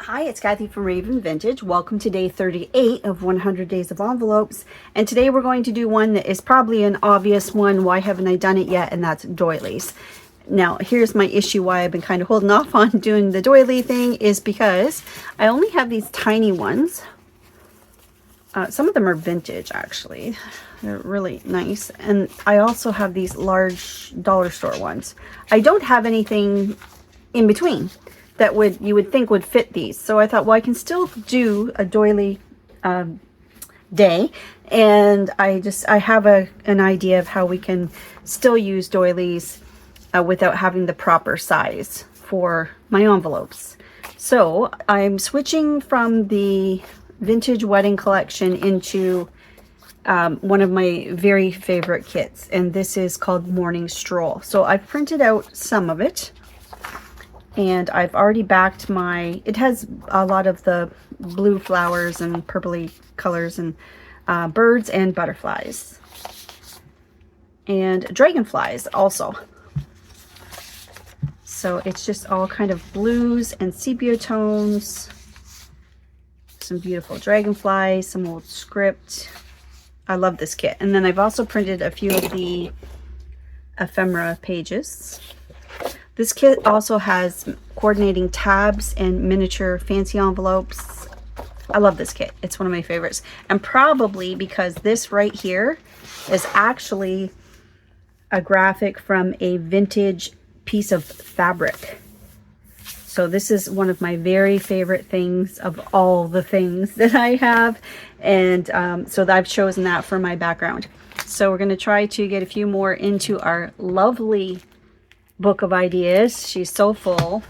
Hi, it's Kathy from Raven Vintage. Welcome to day 38 of 100 Days of Envelopes. And today we're going to do one that is probably an obvious one. Why haven't I done it yet? And that's doilies. Now, here's my issue why I've been kind of holding off on doing the doily thing is because I only have these tiny ones. Some of them are vintage, actually. They're really nice. And I also have these large dollar store ones. I don't have anything in between that you would think would fit these. So I thought, well, I can still do a doily day. And I have an idea of how we can still use doilies without having the proper size for my envelopes. So I'm switching from the vintage wedding collection into one of my very favorite kits, and this is called Morning Stroll. So I've printed out some of it, and I've already backed it has a lot of the blue flowers and purpley colors and birds and butterflies and dragonflies also. So it's just all kind of blues and sepia tones, some beautiful dragonflies, some old script. I love this kit. And then I've also printed a few of the ephemera pages. This kit also has coordinating tabs and miniature fancy envelopes. I love this kit. It's one of my favorites. And probably because this right here is actually a graphic from a vintage piece of fabric. So this is one of my very favorite things of all the things that I have. And so I've chosen that for my background. So we're going to try to get a few more into our lovely book of ideas. She's so full.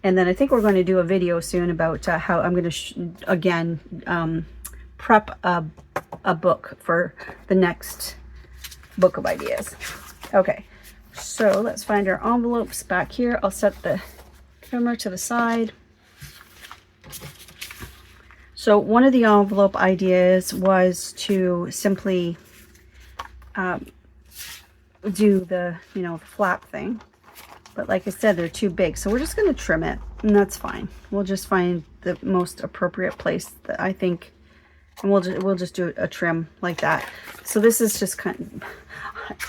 And then I think we're going to do a video soon about how I'm going to again prep a book for the next book of ideas. Okay, so let's find our envelopes back here. I'll set the camera to the side. So one of the envelope ideas was to simply do the, flap thing. But like I said, they're too big. So we're just going to trim it, and that's fine. We'll just find the most appropriate place that I think, and we'll just do a trim like that. So this is just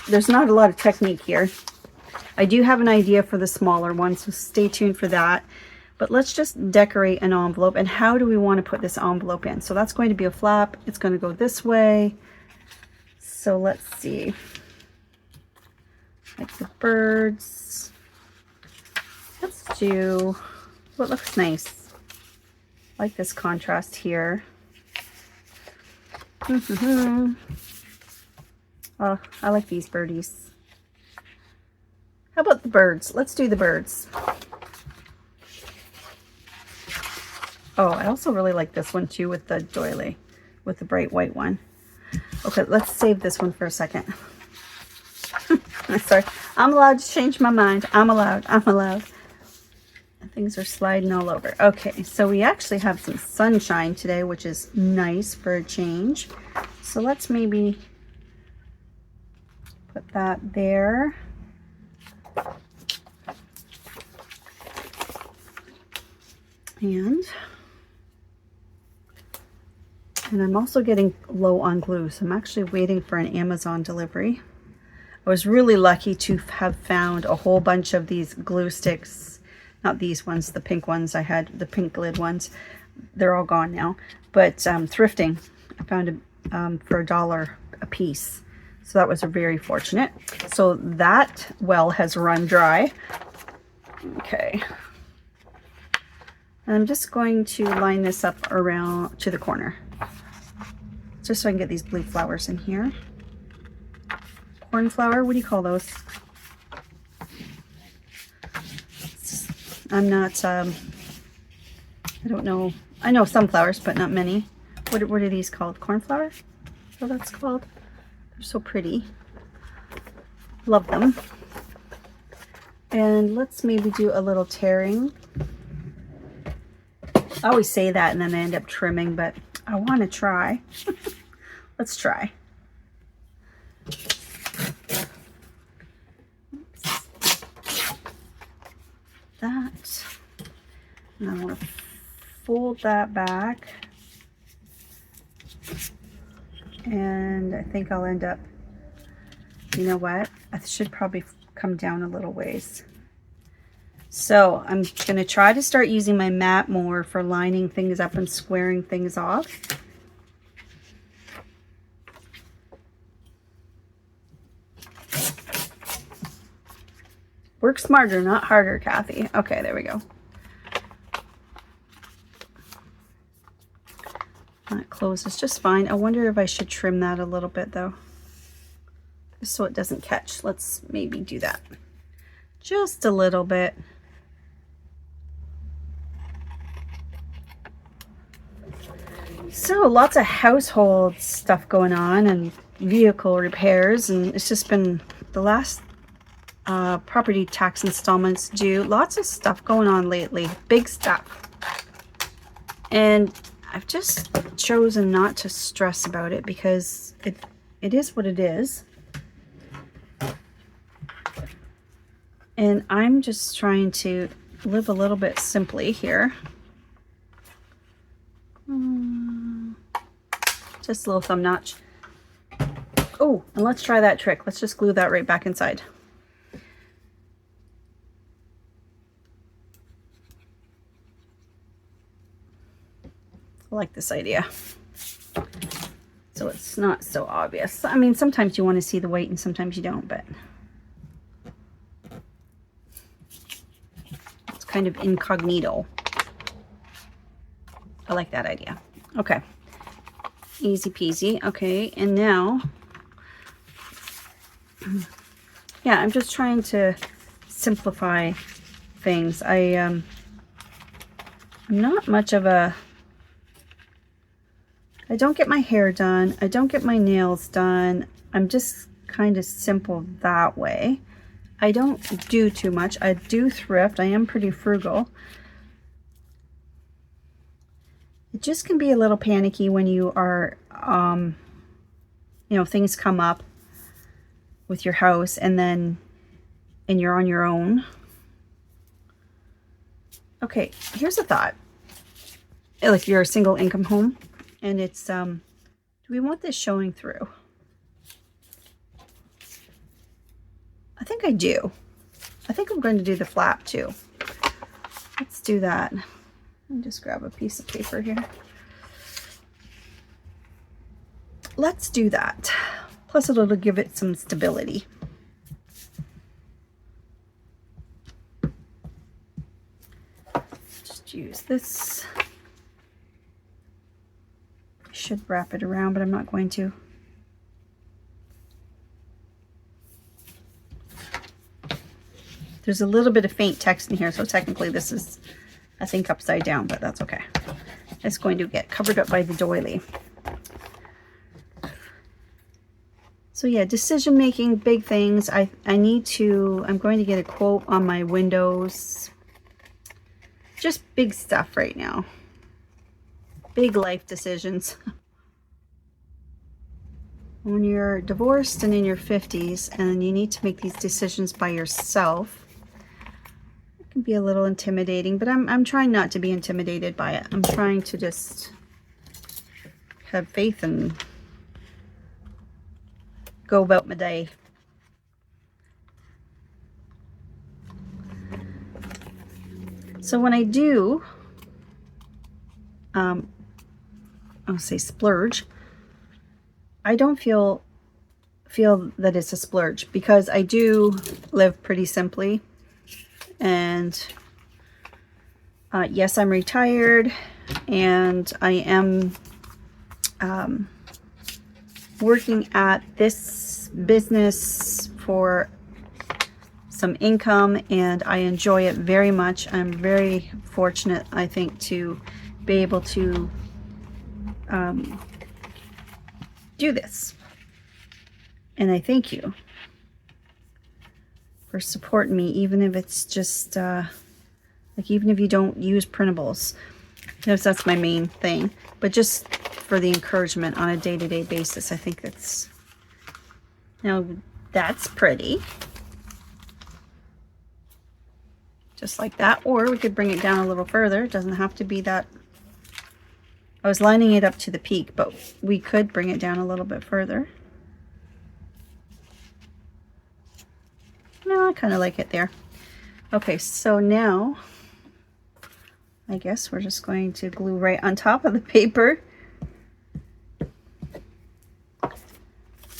there's not a lot of technique here. I do have an idea for the smaller one, so stay tuned for that. But let's just decorate an envelope. And how do we want to put this envelope in? So that's going to be a flap. It's going to go this way. So let's see. Like the birds. Let's do what looks nice. I like this contrast here. Oh, I like these birdies. How about the birds? Let's do the birds. Oh, I also really like this one too with the doily, with the bright white one. Okay, let's save this one for a second. Sorry, I'm allowed to change my mind. I'm allowed. Things are sliding all over. Okay, so we actually have some sunshine today, which is nice for a change. So let's maybe put that there. And I'm also getting low on glue, so I'm actually waiting for an Amazon delivery. I was really lucky to have found a whole bunch of these glue sticks. Not these ones, the pink ones I had, the pink lid ones. They're all gone now. But thrifting, I found it for $1 a piece. So that was very fortunate. So that well has run dry. Okay. And I'm just going to line this up around to the corner, just so I can get these blue flowers in here. Cornflower, what do you call those? I'm not, I don't know. I know some flowers, but not many. What are these called? Cornflower? Oh, that's called. They're so pretty. Love them. And let's maybe do a little tearing. I always say that and then I end up trimming, but I want to try. Let's try. Oops. That. And I want to fold that back. And I think I'll end up, you know what? I should probably come down a little ways. So I'm going to try to start using my mat more for lining things up and squaring things off. Work smarter, not harder, Kathy. Okay, there we go. That closes just fine. I wonder if I should trim that a little bit though, just so it doesn't catch. Let's maybe do that just a little bit. So lots of household stuff going on and vehicle repairs, and it's just been the last property tax installments due. Lots of stuff going on lately, big stuff. And I've just chosen not to stress about it because it is what it is. And I'm just trying to live a little bit simply here. Just a little thumb notch. Oh, and let's try that trick. Let's just glue that right back inside. I like this idea. So it's not so obvious. I mean, sometimes you want to see the weight and sometimes you don't, but it's kind of incognito. I like that idea. Okay. Easy peasy. Okay, and now, yeah, I'm just trying to simplify things. I'm not much of a, I don't get my hair done. I don't get my nails done. I'm just kind of simple that way. I don't do too much. I do thrift. I am pretty frugal. It just can be a little panicky when you are, you know, things come up with your house and you're on your own. Okay, here's a thought. Like you're a single income home and it's, do we want this showing through? I think I do. I think I'm going to do the flap too. Let's do that. Let me just grab a piece of paper here. Let's do that. Plus it'll give it some stability. Just use this. I should wrap it around, but I'm not going to. There's a little bit of faint text in here, so technically this is, I think, upside down, but that's okay. It's going to get covered up by the doily. So yeah, decision making, big things. I'm going to get a quote on my windows. Just big stuff right now. Big life decisions. When you're divorced and in your 50s and you need to make these decisions by yourself, it can be a little intimidating, but I'm trying not to be intimidated by it. I'm trying to just have faith and go about my day. So when I do, I'll say splurge, I don't feel that it's a splurge because I do live pretty simply. And yes, I'm retired and I am working at this business for some income and I enjoy it very much. I'm very fortunate, I think, to be able to do this. And I thank you for supporting me, even if it's just like, even if you don't use printables. Because that's my main thing, but just for the encouragement on a day-to-day basis. I think that's, now that's pretty. Just like that, or we could bring it down a little further. It doesn't have to be that I was lining it up to the peak, but we could bring it down a little bit further. No, I kind of like it there. Okay, so now I guess we're just going to glue right on top of the paper.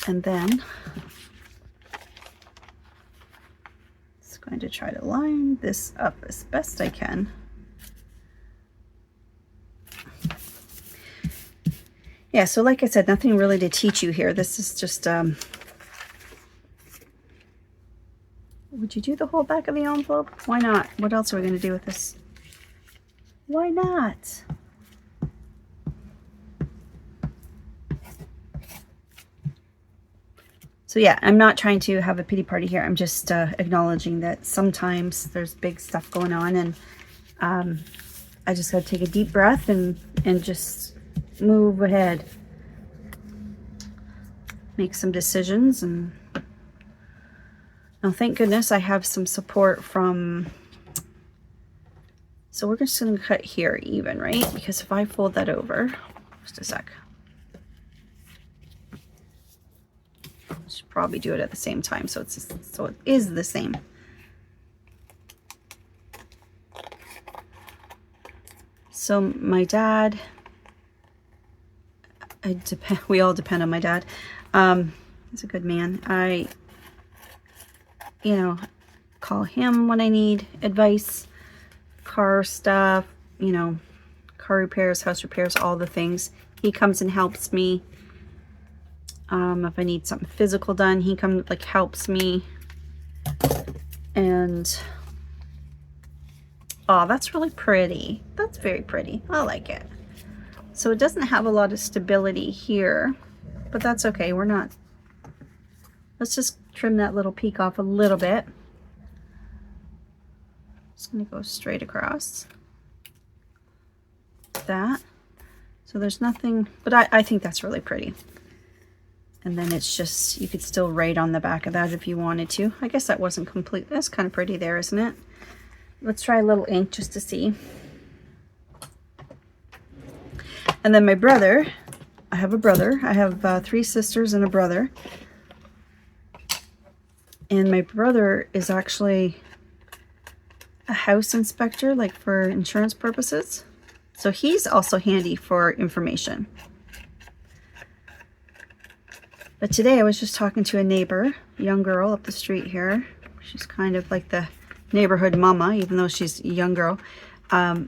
And then just going to try to line this up as best I can. Yeah, so like I said, nothing really to teach you here. This is just, would you do the whole back of the envelope? Why not? What else are we going to do with this? Why not? So yeah, I'm not trying to have a pity party here. I'm just acknowledging that sometimes there's big stuff going on, and I just got to take a deep breath and just move ahead. Make some decisions. And oh, thank goodness I have some support from... So we're just going to cut here even, right? Because if I fold that over, just a sec. Should probably do it at the same time so it is the same. So my dad, we all depend on my dad. He's a good man. I, you know, call him when I need advice, car stuff, you know, car repairs, house repairs, all the things. He comes and helps me. If I need something physical done, he comes, like, helps me. And oh, that's really pretty. That's very pretty. I like it. So it doesn't have a lot of stability here, but that's okay. We're not... Let's just trim that little peak off a little bit. Just going to go straight across. That. So there's nothing... But I think that's really pretty. And then it's just... You could still write on the back of that if you wanted to. I guess that wasn't complete. That's kind of pretty there, isn't it? Let's try a little ink just to see. And then my brother, I have a brother. I have 3 sisters and a brother. And my brother is actually a house inspector, like for insurance purposes. So he's also handy for information. But today I was just talking to a neighbor, a young girl up the street here. She's kind of like the neighborhood mama, even though she's a young girl. I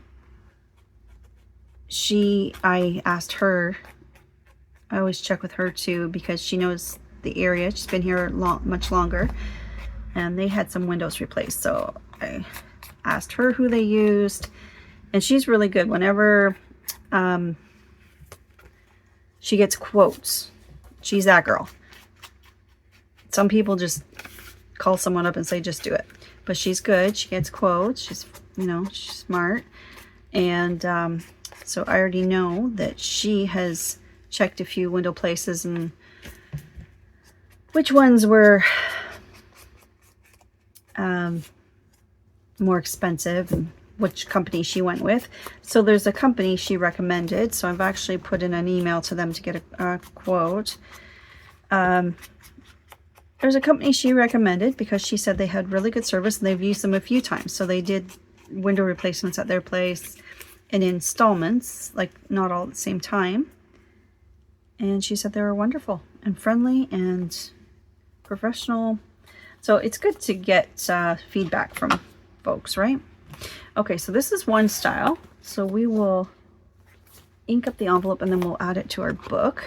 asked her, I always check with her too, because she knows the area. She's been here much longer, and they had some windows replaced. So I asked her who they used, and she's really good. Whenever she gets quotes, she's that girl. Some people just call someone up and say, just do it. But she's good. She gets quotes. She's, you know, she's smart. And so I already know that she has checked a few window places and which ones were more expensive and which company she went with. So there's a company she recommended. So I've actually put in an email to them to get a quote. There's a company she recommended because she said they had really good service and they've used them a few times. So they did window replacements at their place in installments, like not all at the same time. And she said they were wonderful and friendly and professional. So it's good to get feedback from folks, right? Okay, so this is one style. So we will ink up the envelope and then we'll add it to our book.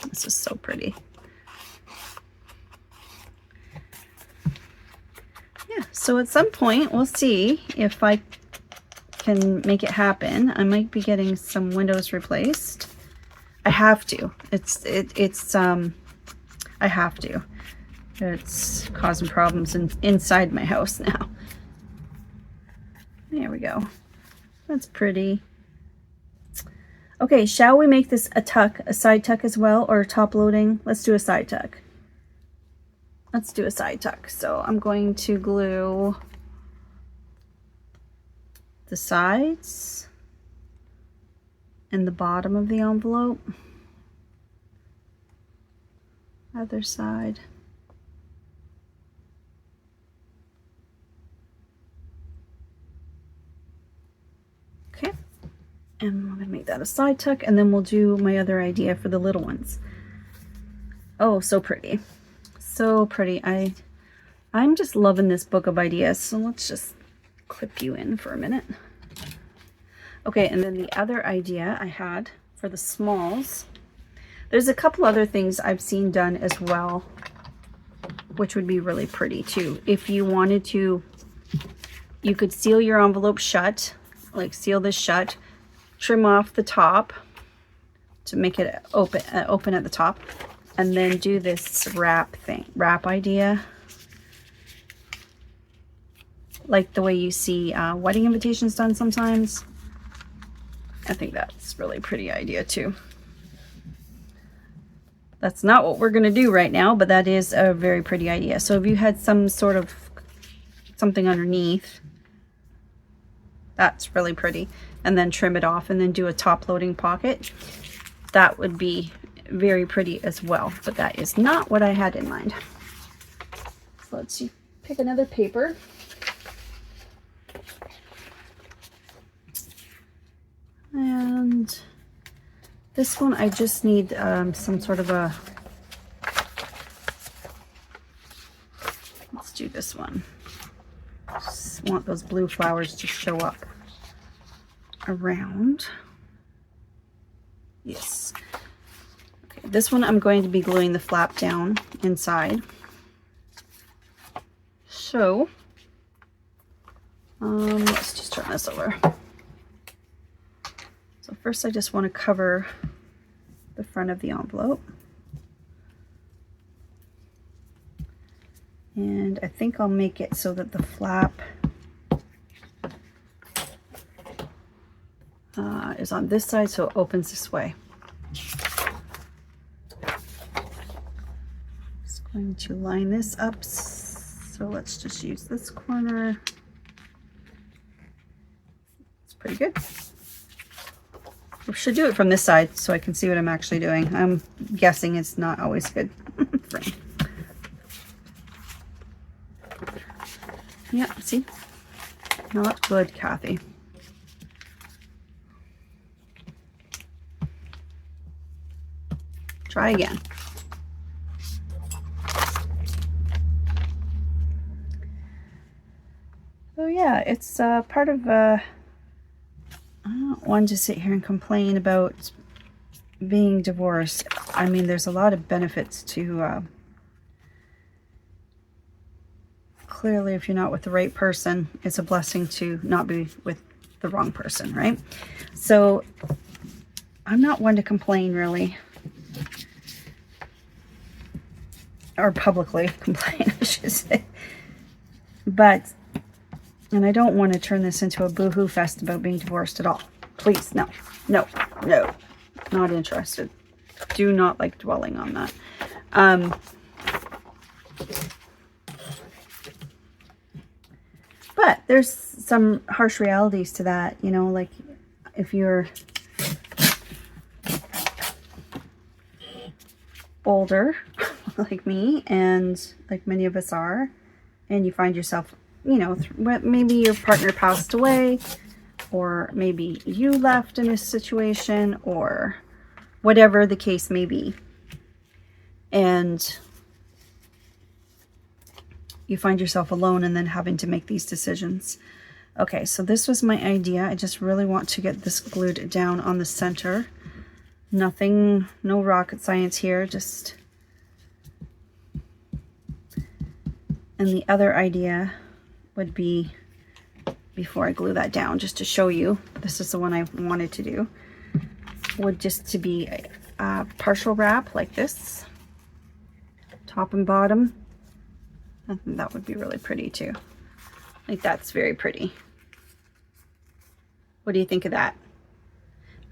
This is so pretty. Yeah, so at some point we'll see if I can make it happen. I might be getting some windows replaced. I have to. I have to. It's causing problems inside my house now. There we go. That's pretty. Okay, shall we make this a tuck, a side tuck as well, or top loading? Let's do a side tuck. Let's do a side tuck. So I'm going to glue the sides. in the bottom of the envelope. Other side. Okay, and I'm gonna make that a side tuck, and then we'll do my other idea for the little ones. Oh, so pretty. So pretty. I'm just loving this book of ideas. So let's just clip you in for a minute. Okay, and then the other idea I had for the smalls, there's a couple other things I've seen done as well, which would be really pretty too. If you wanted to, you could seal your envelope shut, like seal this shut, trim off the top to make it open at the top, and then do this wrap idea, like the way you see wedding invitations done sometimes. I think that's really pretty idea too. That's not what we're going to do right now, but that is a very pretty idea. So if you had some sort of something underneath, that's really pretty, and then trim it off and then do a top loading pocket, that would be very pretty as well. But that is not what I had in mind. So let's see, pick another paper. And this one, I just need some sort of a, let's do this one. Just want those blue flowers to show up around. Yes. Okay, this one I'm going to be gluing the flap down inside. So, let's just turn this over. So first I just want to cover the front of the envelope. And I think I'll make it so that the flap is on this side, so it opens this way. Just going to line this up. So let's just use this corner. It's pretty good. I should do it from this side so I can see what I'm actually doing. I'm guessing it's not always good. Yeah, see? Not good, Kathy. Try again. So yeah, it's part of I don't want to sit here and complain about being divorced. I mean, there's a lot of benefits to clearly, if you're not with the right person, it's a blessing to not be with the wrong person, right? So I'm not one to complain, really, or publicly complain, I should say. But, and I don't want to turn this into a boohoo fest about being divorced at all. Please, no, no, no, not interested. Do not like dwelling on that. But there's some harsh realities to that, you know, like if you're older, like me, and like many of us are, and you find yourself, you know, maybe your partner passed away, or maybe you left in a situation, or whatever the case may be, and you find yourself alone and then having to make these decisions. Okay, so this was my idea. I just really want to get this glued down on the center. Nothing, no rocket science here, just... And the other idea would be, before I glue that down, just to show you, this is the one I wanted to do, would just to be a partial wrap like this, top and bottom. I think that would be really pretty too. Like, that's very pretty. What do you think of that?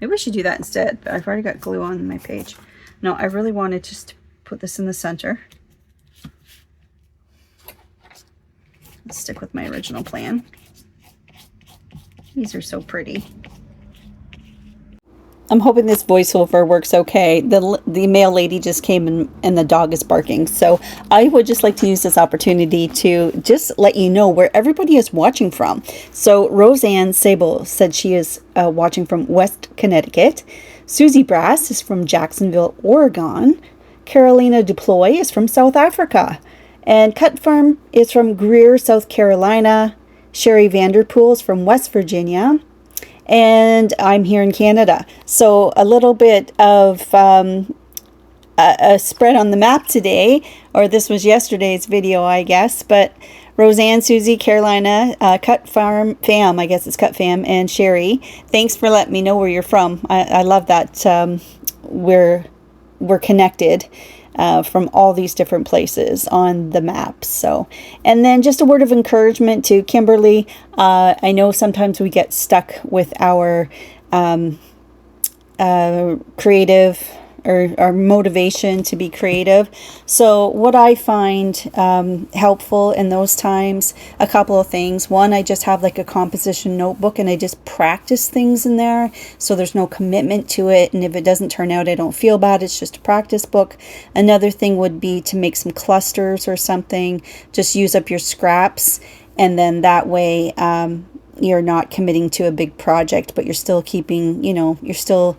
Maybe we should do that instead, but I've already got glue on my page. No, I really wanted just to put this in the center. Let's stick with my original plan. These are so pretty. I'm hoping this voiceover works okay. The mail lady just came in and the dog is barking. So I would just like to use this opportunity to just let you know where everybody is watching from. So Roseanne Sable said she is watching from West Connecticut. Susie Brass is from Jacksonville, Oregon. Carolina Deploy is from South Africa. And Cut Farm is from Greer, South Carolina. Sherry Vanderpool is from West Virginia. And I'm here in Canada. So a little bit of a spread on the map today, or this was yesterday's video, I guess. But Roseanne, Susie, Carolina, Cut Farm Fam, I guess it's Cut Fam, and Sherry, thanks for letting me know where you're from. I love that we're connected from all these different places on the map. So, and then just a word of encouragement to Kimberly. I know sometimes we get stuck with our creative or our motivation to be creative. So what I find helpful in those times, a couple of things. One, I just have like a composition notebook and I just practice things in there. So there's no commitment to it. And if it doesn't turn out, I don't feel bad. It's just a practice book. Another thing would be to make some clusters or something. Just use up your scraps. And then that way, you're not committing to a big project, but you're still keeping, you're still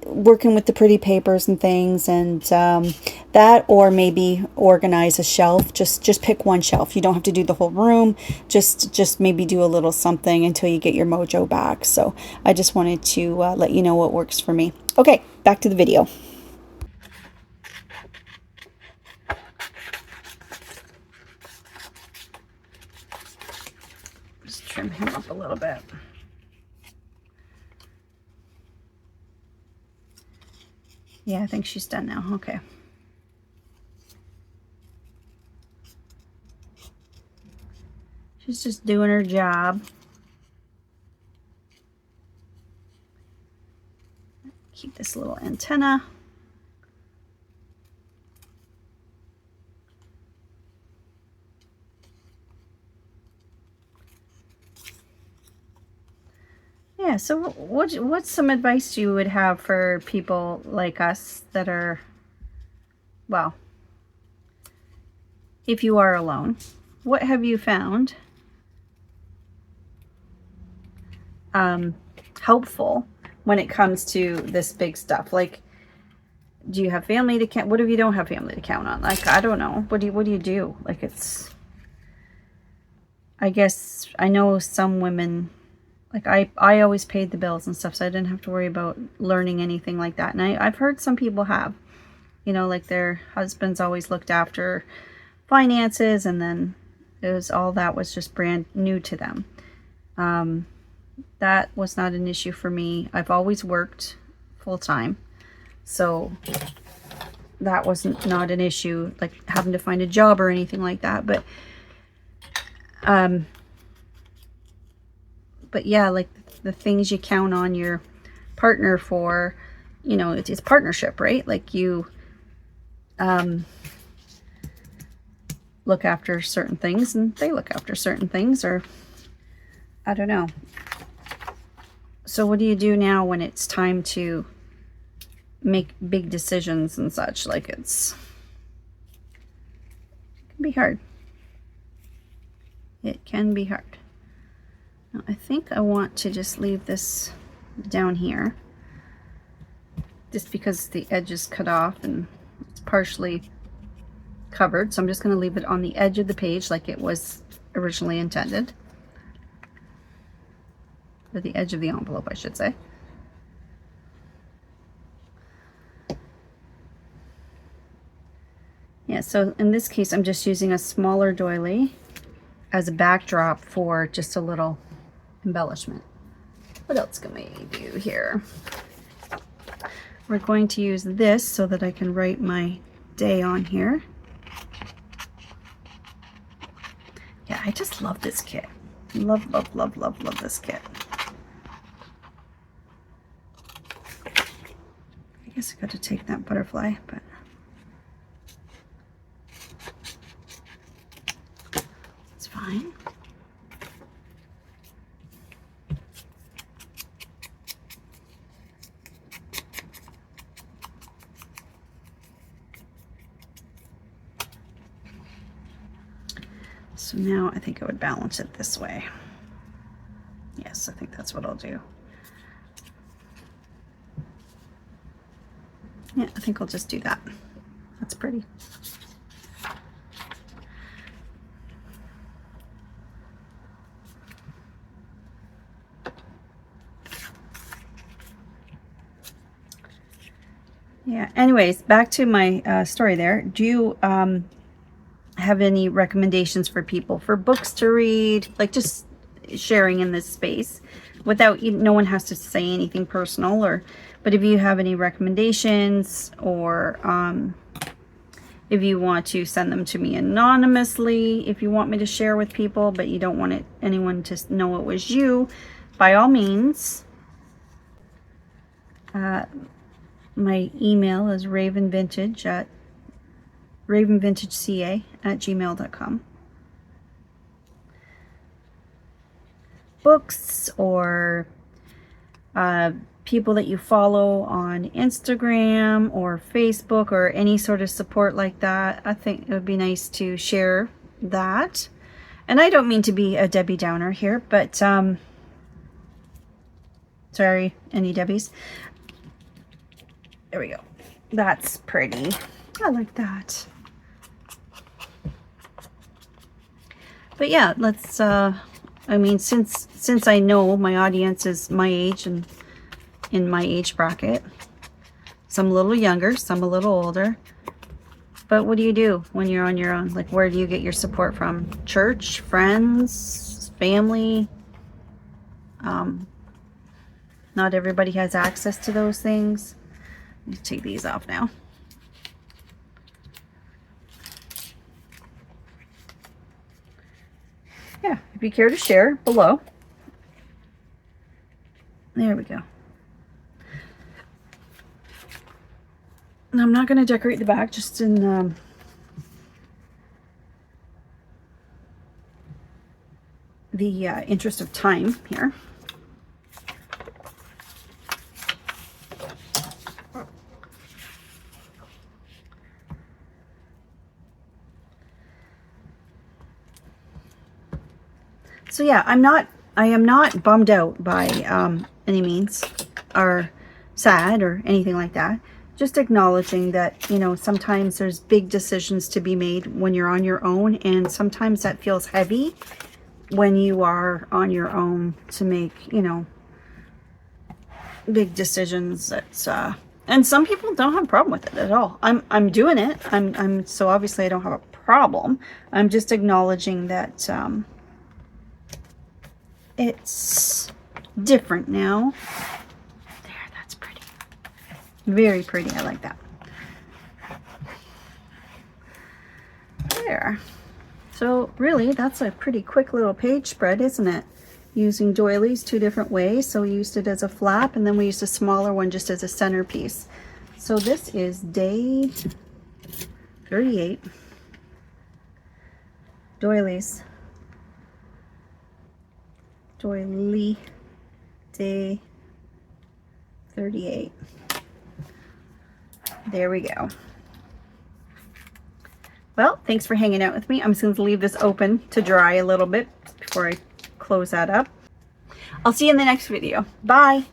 working with the pretty papers and things, and that, or maybe organize a shelf. Just pick one shelf. You don't have to do the whole room. Just maybe do a little something until you get your mojo back. So I just wanted to let you know what works for me. Okay, back to the video. Just trim him up a little bit. Yeah, I think she's done now. Okay. She's just doing her job. Keep this little antenna. Yeah, so what's some advice you would have for people like us that are, well, if you are alone, what have you found helpful when it comes to this big stuff? Like, do you have family to count? What if you don't have family to count on? Like, I don't know. What do you do? Like, it's, I guess I know some women, like I always paid the bills and stuff, so I didn't have to worry about learning anything like that. And I've heard some people have, like their husbands always looked after finances, and then it was all that was just brand new to them. That was not an issue for me. I've always worked full time, so that wasn't not an issue, like having to find a job or anything like that. But yeah, like the things you count on your partner for, it's partnership, right? Like you look after certain things and they look after certain things, or I don't know. So what do you do now when it's time to make big decisions and such? Like it can be hard. It can be hard. Now, I think I want to just leave this down here, just because the edge is cut off and it's partially covered. So I'm just going to leave it on the edge of the page like it was originally intended. Or the edge of the envelope, I should say. Yeah, so in this case, I'm just using a smaller doily as a backdrop for just a little embellishment. What else can we do here? We're going to use this so that I can write my day on here. Yeah, I just love this kit. Love, love, love, love, love this kit. I guess I got to take that butterfly, but it's fine. So now I think I would balance it this way. Yes, I think that's what I'll do. Yeah, I think I'll just do that. That's pretty. Yeah, anyways, back to my story there. Do you have any recommendations for people for books to read? Like just sharing in this space without, no one has to say anything personal, or, but if you have any recommendations, or if you want to send them to me anonymously, if you want me to share with people, but you don't want anyone to know it was you, by all means. My email is ravenvintageca@gmail.com. Books, or people that you follow on Instagram or Facebook, or any sort of support like that. I think it would be nice to share that. And I don't mean to be a Debbie Downer here, but sorry, any Debbies. There we go. That's pretty. I like that. But yeah, let's I mean, since I know my audience is my age and in my age bracket, some a little younger, some a little older. But what do you do when you're on your own? Like, where do you get your support from? Church, friends, family? Not everybody has access to those things. Let me take these off now. Yeah, if you care to share below. There we go. And I'm not going to decorate the back, just in the interest of time here. So yeah, I am not bummed out by any means, or sad or anything like that. Just acknowledging that, you know, sometimes there's big decisions to be made when you're on your own, and sometimes that feels heavy when you are on your own to make, you know, big decisions. That's and some people don't have a problem with it at all. I'm doing it. I'm so obviously I don't have a problem. I'm just acknowledging that it's different now. There, that's pretty. Very pretty. I like that. There. So really, that's a pretty quick little page spread, isn't it? Using doilies 2 different ways. So we used it as a flap, and then we used a smaller one just as a centerpiece. So this is day 38. Doilies. Doily day 38. There we go. Well, thanks for hanging out with me. I'm just going to leave this open to dry a little bit before I close that up. I'll see you in the next video. Bye.